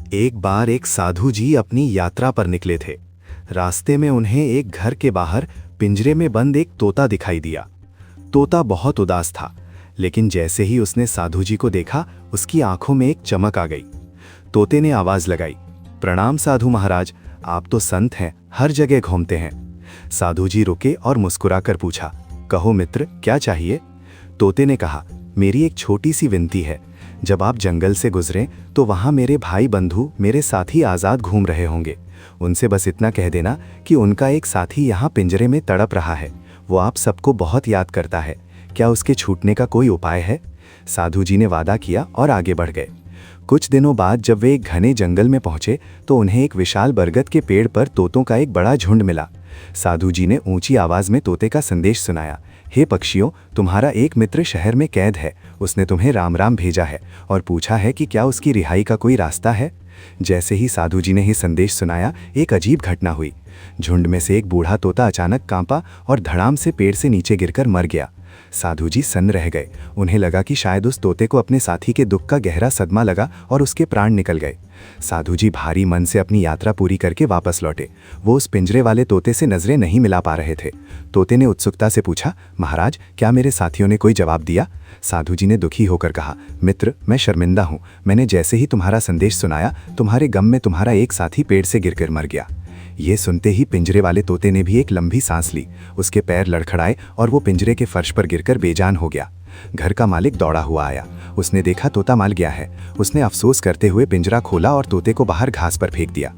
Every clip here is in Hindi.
एक बार एक साधु जी अपनी यात्रा पर निकले थे। रास्ते में उन्हें एक घर के बाहर पिंजरे में बंद एक तोता दिखाई दिया। तोता बहुत उदास था, लेकिन जैसे ही उसने साधु जी को देखा, उसकी आंखों में एक चमक आ गई। तोते ने आवाज लगाई, प्रणाम साधु महाराज, आप तो संत हैं, हर जगह घूमते हैं। साधु जी रुके और मुस्कुराकर पूछा, कहो मित्र, क्या चाहिए? तोते ने कहा, मेरी एक छोटी सी विनती है। जब आप जंगल से गुजरें तो वहां मेरे भाई बंधु, मेरे साथी आज़ाद घूम रहे होंगे। उनसे बस इतना कह देना कि उनका एक साथी यहाँ पिंजरे में तड़प रहा है। वो आप सबको बहुत याद करता है। क्या उसके छूटने का कोई उपाय है? साधु जी ने वादा किया और आगे बढ़ गए। कुछ दिनों बाद जब वे एक घने जंगल में पहुंचे तो उन्हें एक विशाल बरगद के पेड़ पर तोतों का एक बड़ा झुंड मिला। साधु जी ने ऊंची आवाज में तोते का संदेश सुनाया, हे पक्षियों, तुम्हारा एक मित्र शहर में कैद है। उसने तुम्हें राम राम भेजा है और पूछा है कि क्या उसकी रिहाई का कोई रास्ता है। जैसे ही साधु जी ने ये संदेश सुनाया, एक अजीब घटना हुई। झुंड में से एक बूढ़ा तोता अचानक कांपा और धड़ाम से पेड़ से नीचे गिरकर मर गया। साधु जी सन्न रह गए। उन्हें लगा कि शायद उस तोते को अपने साथी के दुख का गहरा सदमा लगा और उसके प्राण निकल गए। साधु जी भारी मन से अपनी यात्रा पूरी करके वापस लौटे। वो उस पिंजरे वाले तोते से नजरें नहीं मिला पा रहे थे। तोते ने उत्सुकता से पूछा, महाराज, क्या मेरे साथियों ने कोई जवाब दिया? साधु जी ने दुखी होकर कहा, मित्र, मैं शर्मिंदा हूँ। मैंने जैसे ही तुम्हारा संदेश सुनाया, तुम्हारे गम में तुम्हारा एक साथी पेड़ से गिरकर मर गया। ये सुनते ही पिंजरे वाले तोते ने भी एक लंबी सांस ली। उसके पैर लड़खड़ाए और वो पिंजरे के फर्श पर गिरकर बेजान हो गया। घर का मालिक दौड़ा हुआ आया। उसने देखा तोता मर गया है। उसने अफसोस करते हुए पिंजरा खोला और तोते को बाहर घास पर फेंक दिया।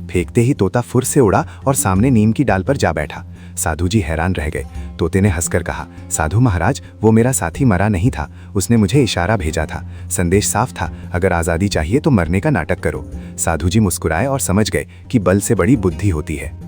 फेंकते ही तोता फुर से उड़ा और सामने नीम की डाल पर जा बैठा। साधु जी हैरान रह गए। तोते ने हंसकर कहा, साधु महाराज, वो मेरा साथी मरा नहीं था। उसने मुझे इशारा भेजा था। संदेश साफ था, अगर आज़ादी चाहिए तो मरने का नाटक करो। साधु जी मुस्कुराए और समझ गए कि बल से बड़ी बुद्धि होती है।